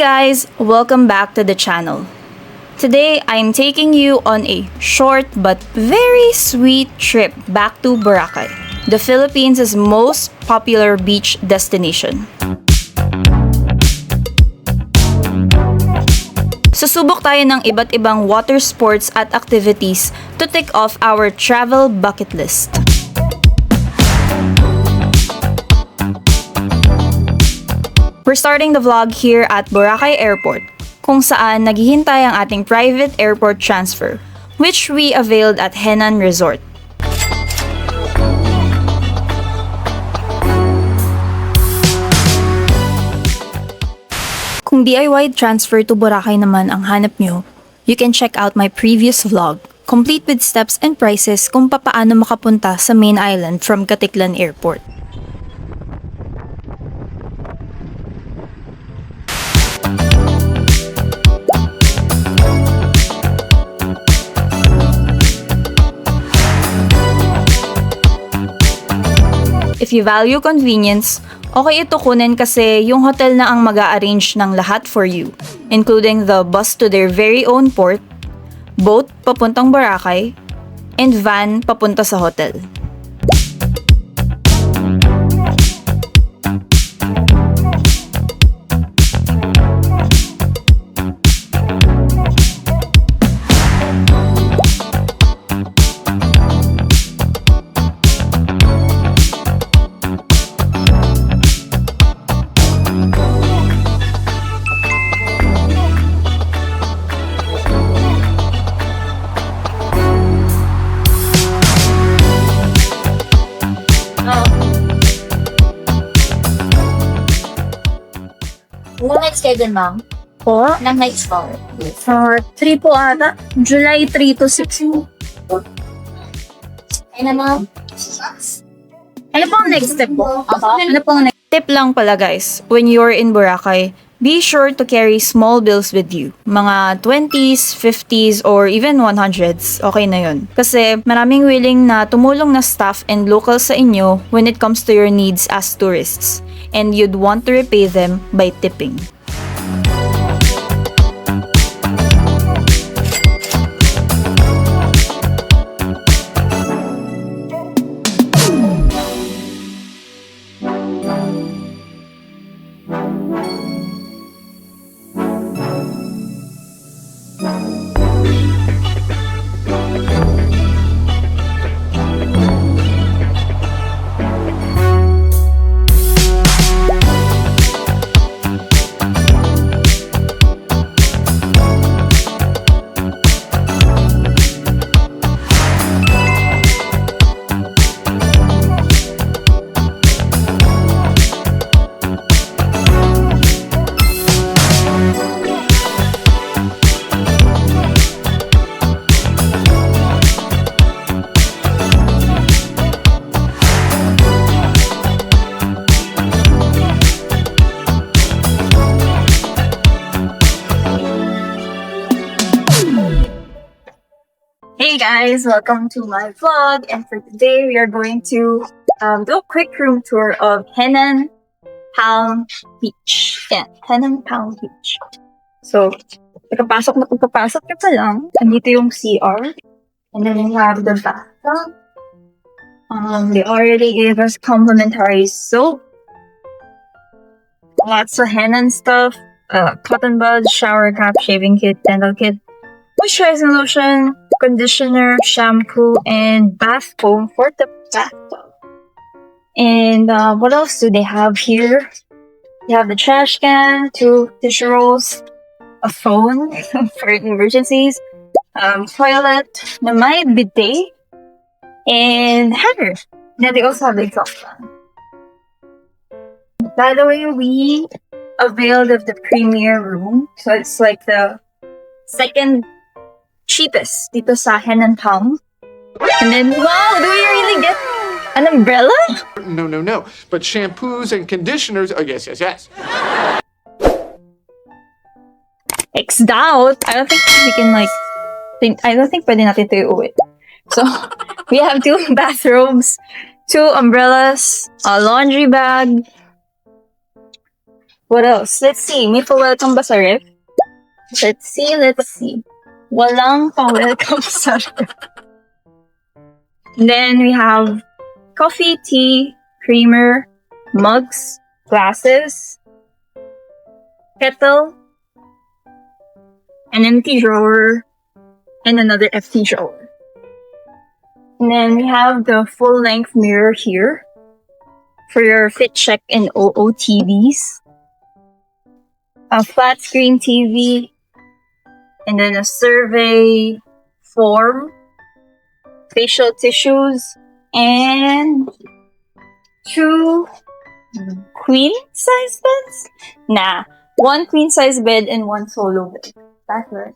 guys, welcome back to the channel. Today, I'm taking you on a short but very sweet trip back to Boracay, the Philippines' most popular beach destination. Susubok tayo ng iba't ibang water sports at activities to tick off our travel bucket list. We're starting the vlog here at Boracay Airport, kung saan naghihintay ang ating private airport transfer, which we availed at Henann Resort. Kung DIY transfer to Boracay naman ang hanap nyo, you can check out my previous vlog, complete with steps and prices kung papaano makapunta sa main island from Caticlan Airport. If you value convenience, okay ito kunin kasi yung hotel na ang mag-a-arrange ng lahat for you, including the bus to their very own port, boat papuntang Boracay, and van papunta sa hotel. Ilang nights kayo dun, ma'am? Po? Ilang nights po? 3 po ata. July 3 to 6 po. Ayun na, ma'am. Ano po ang next step po? Ano po ang next Tip lang pala guys, when you're in Boracay, be sure to carry small bills with you. Mga 20s, 50s, or even 100s, okay na yun. Kasi maraming willing na tumulong na staff and locals sa inyo when it comes to your needs as tourists. And you'd want to repay them by tipping. Hey guys, welcome to my vlog, and for today we are going to do a quick room tour of Henann Palm Beach. Yeah, Henann Palm Beach. So, pagkapasok ka pa lang, andito yung CR, and then we have the bathtub. They already gave us complimentary soap, lots of Henann stuff, cotton buds, shower cap, shaving kit, dental kit, moisturizing lotion, conditioner, shampoo, and bath foam for the bathtub. And what else do they have here? They have the trash can, 2 tissue rolls, a phone for emergencies, toilet, na may bidet, and hanger. Then they also have the exhaust fan. By the way, we availed of the premier room, so it's like the second cheapest dito sa Henann Palm. And then, wow, do we really get an umbrella? No. But shampoos and conditioners, oh, yes. X-doubt. I don't think we can I don't think pwede natin ito iuwi. So, we have 2 bathrobes, 2 umbrellas, a laundry bag, What else? Let's see. May pa-welcome ba sa ref? Let's see. Walang pa-welcome sa ref. Then we have coffee, tea, creamer, mugs, glasses, kettle, an empty drawer, and another empty drawer. And then we have the full-length mirror here for your fit check and OOTVs. A flat screen TV, and then a survey form, facial tissues, and 2 queen size beds? Nah, 1 queen size bed and 1 solo bed. That's right.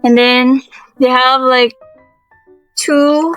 And then they have like 2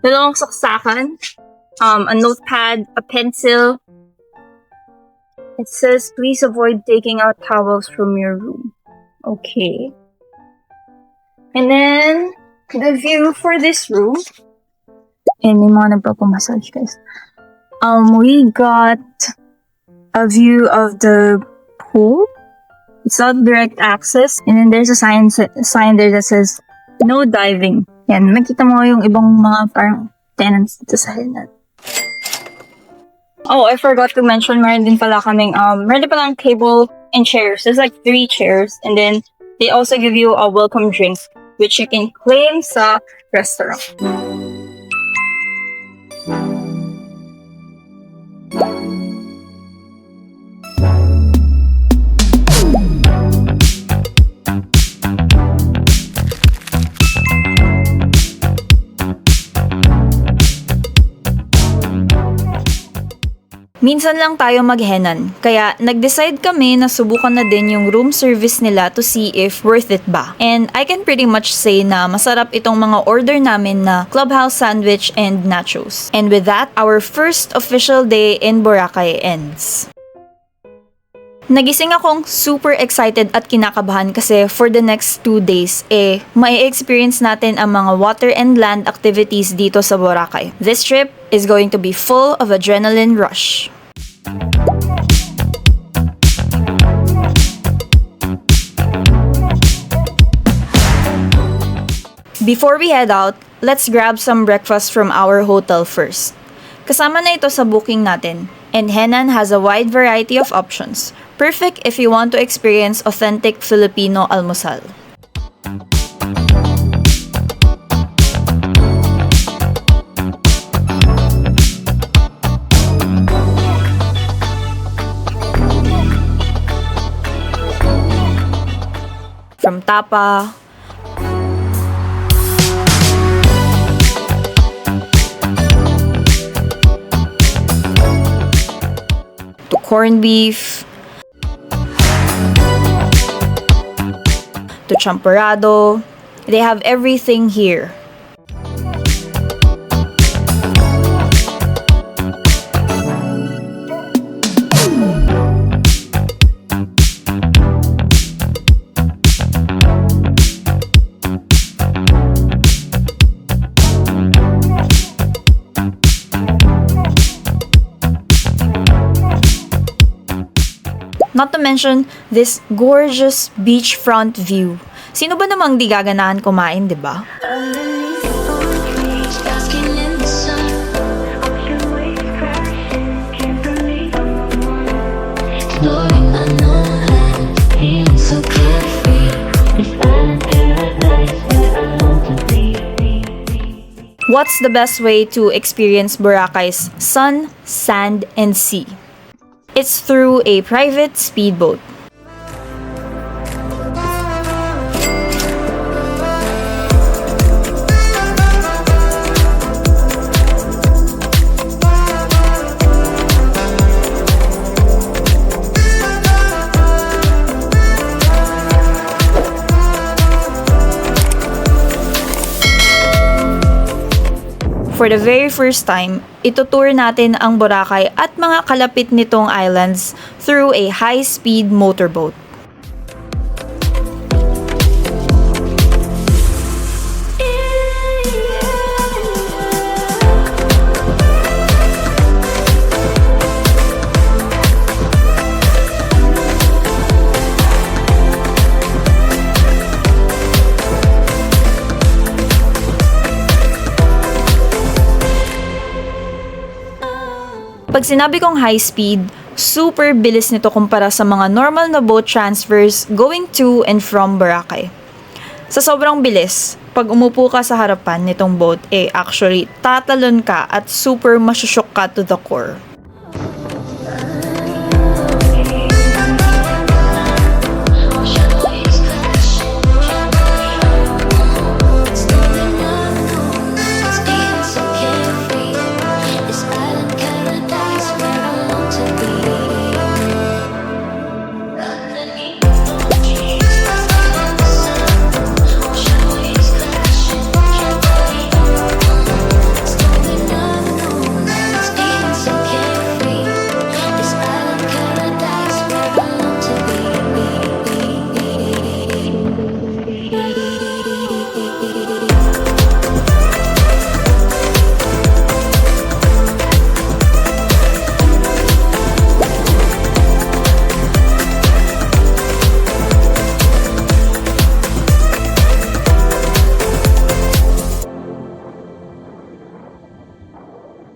dalawang saksakan, a notepad, a pencil. It says, please avoid taking out towels from your room. Okay. And then, the view for this room. And may mga nagpapamassage, guys. We got a view of the pool. It's not direct access. And then there's a sign there that says, no diving. Yan, makita mo yung ibang mga parang tenants dito sa Henann. Oh, I forgot to mention, meron din pala palang table and chairs. There's like 3 chairs. And then, they also give you a welcome drink, which you can claim sa restaurant. Minsan lang tayo mag-Henann, kaya nag-decide kami na subukan na din yung room service nila to see if worth it ba. And I can pretty much say na masarap itong mga order namin na clubhouse sandwich and nachos. And with that, our first official day in Boracay ends. Nagising akong super excited at kinakabahan kasi for the next 2 days, may experience natin ang mga water and land activities dito sa Boracay. This trip is going to be full of adrenaline rush. Before we head out, let's grab some breakfast from our hotel first. Kasama na ito sa booking natin, and Henann has a wide variety of options. Perfect if you want to experience authentic Filipino almusal. From tapa, to corned beef, to champorado, they have everything here. Not to mention this gorgeous beachfront view. Sino ba namang di gaganahan kumain, di ba? What's the best way to experience Boracay's sun, sand, and sea? It's through a private speedboat. For the very first time, itutour natin ang Boracay at mga kalapit nitong islands through a high-speed motorboat. Pag sinabi kong high speed, super bilis nito kumpara sa mga normal na boat transfers going to and from Boracay. Sa sobrang bilis, pag umupo ka sa harapan nitong boat, actually, tatalon ka at super masyusyok ka to the core.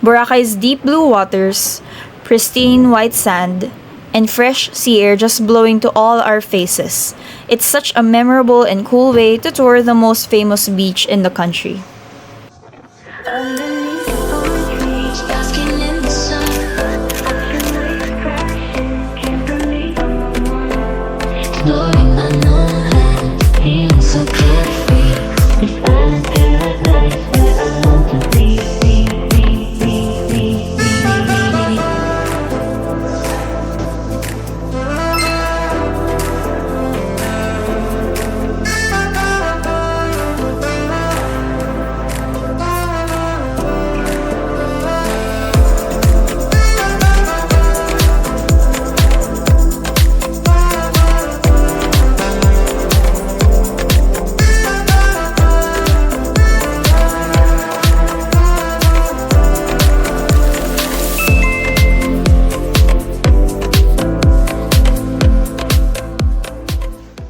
Boracay's deep blue waters, pristine white sand, and fresh sea air just blowing to all our faces. It's such a memorable and cool way to tour the most famous beach in the country.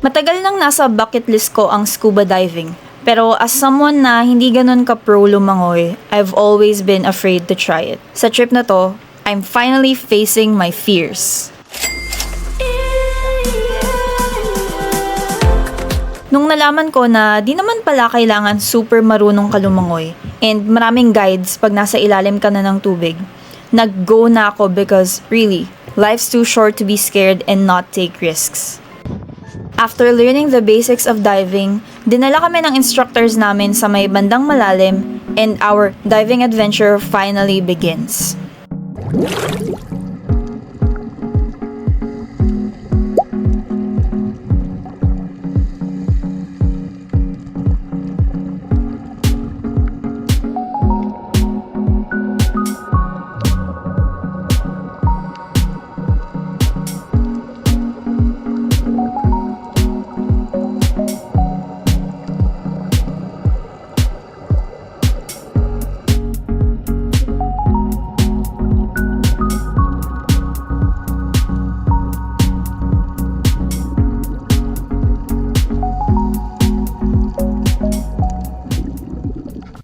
Matagal nang nasa bucket list ko ang scuba diving. Pero as someone na hindi ganun ka-pro lumangoy, I've always been afraid to try it. Sa trip na to, I'm finally facing my fears. Nung nalaman ko na di naman pala kailangan super marunong ka lumangoy and maraming guides pag nasa ilalim ka na ng tubig, nag-go na ako because really, life's too short to be scared and not take risks. After learning the basics of diving, dinala kami ng instructors namin sa may bandang malalim and our diving adventure finally begins.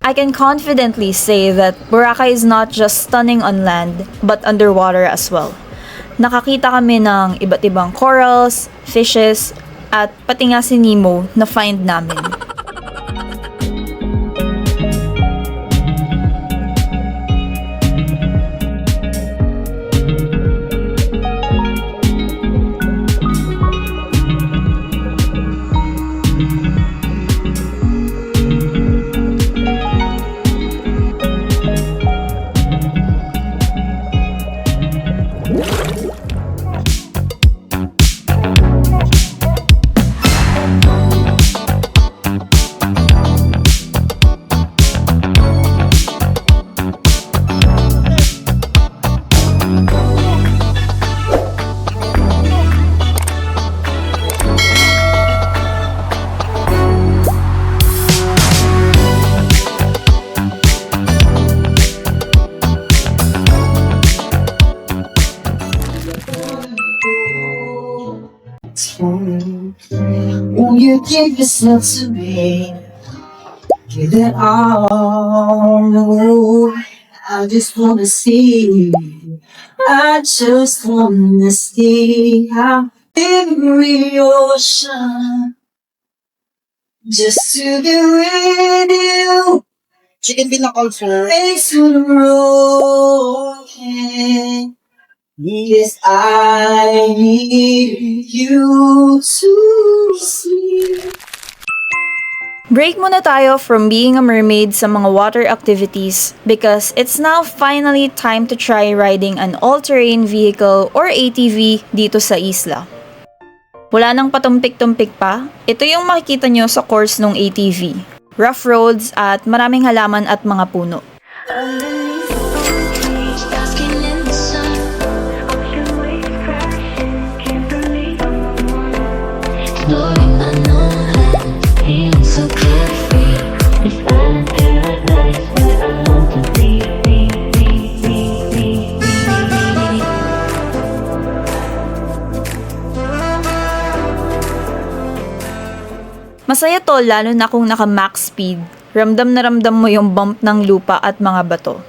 I can confidently say that Boracay is not just stunning on land, but underwater as well. Nakakita kami ng iba't ibang corals, fishes, at pati nga si Nemo na find namin. Won't you give yourself to me? Give it all the world. I just wanna see. I just wanna see how every ocean just to be with you. Chicken bilang culture. Makes me broken. Yes, I need you to see. Break muna tayo from being a mermaid sa mga water activities because it's now finally time to try riding an all-terrain vehicle or ATV dito sa isla. Wala nang patumpik-tumpik pa, ito yung makikita nyo sa course ng ATV. Rough roads at maraming halaman at mga puno. Masaya to lalo na kung naka-max speed. Ramdam na ramdam mo yung bump ng lupa at mga bato.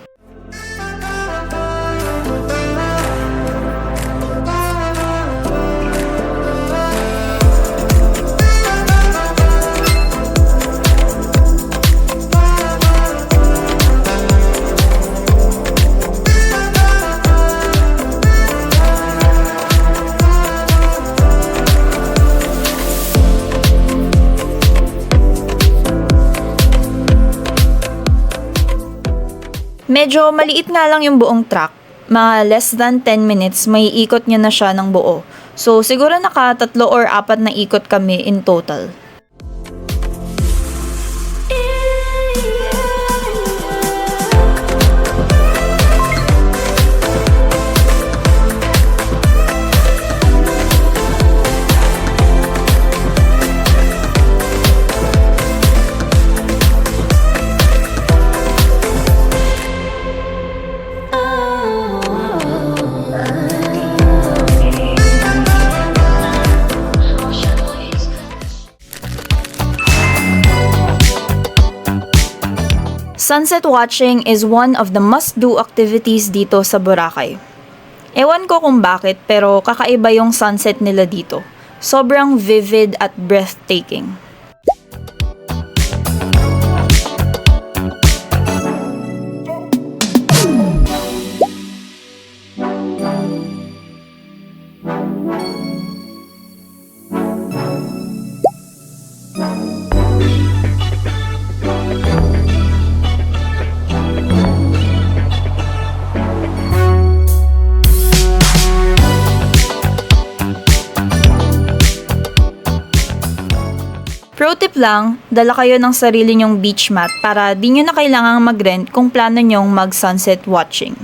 Medyo maliit nga lang yung buong track. Mga less than 10 minutes may ikot niya na siya ng buo. So siguro naka 3 or 4 na ikot kami in total. Sunset watching is one of the must-do activities dito sa Boracay. Ewan ko kung bakit pero kakaiba yung sunset nila dito. Sobrang vivid at breathtaking. Pro tip lang, dala kayo ng sarili nyong beach mat para di nyo na kailangang mag-rent kung plano nyong mag-sunset watching.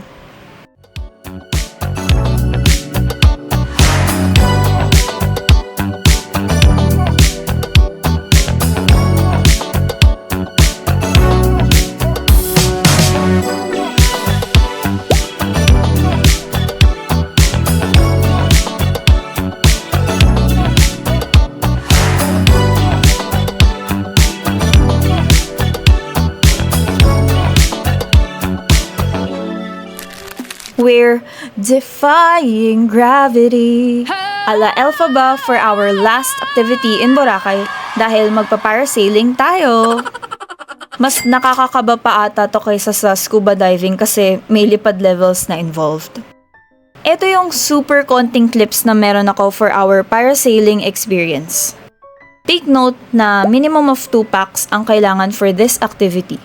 We're defying gravity. Ala Elphaba for our last activity in Boracay dahil magpa-parasailing tayo. Mas nakakakaba pa ata to kaysa sa scuba diving kasi may lipad levels na involved. Ito yung super konting clips na meron ako for our parasailing experience. Take note na minimum of 2 packs ang kailangan for this activity.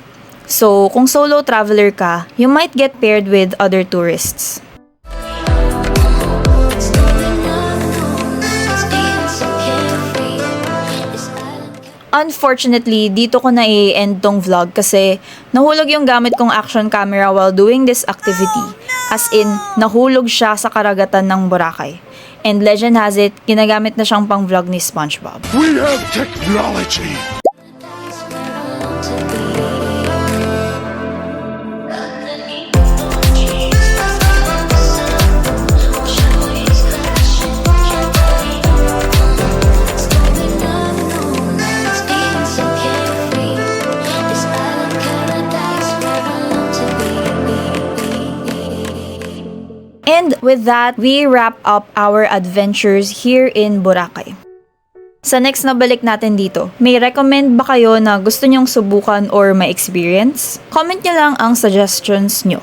So, kung solo traveler ka, you might get paired with other tourists. Unfortunately, dito ko na i-end tong vlog kasi nahulog yung gamit kong action camera while doing this activity. As in, nahulog siya sa karagatan ng Boracay. And legend has it, ginagamit na siyang pang vlog ni SpongeBob. We have technology. And with that, we wrap up our adventures here in Boracay. Sa next na balik natin dito, may recommend ba kayo na gusto nyong subukan or ma-experience? Comment nyo lang ang suggestions nyo.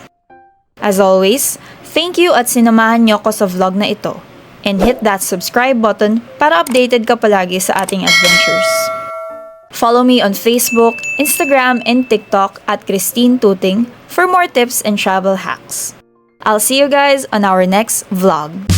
As always, thank you at sinamahan nyo ko sa vlog na ito. And hit that subscribe button para updated ka palagi sa ating adventures. Follow me on Facebook, Instagram, and TikTok at Kristine Tuting for more tips and travel hacks. I'll see you guys on our next vlog.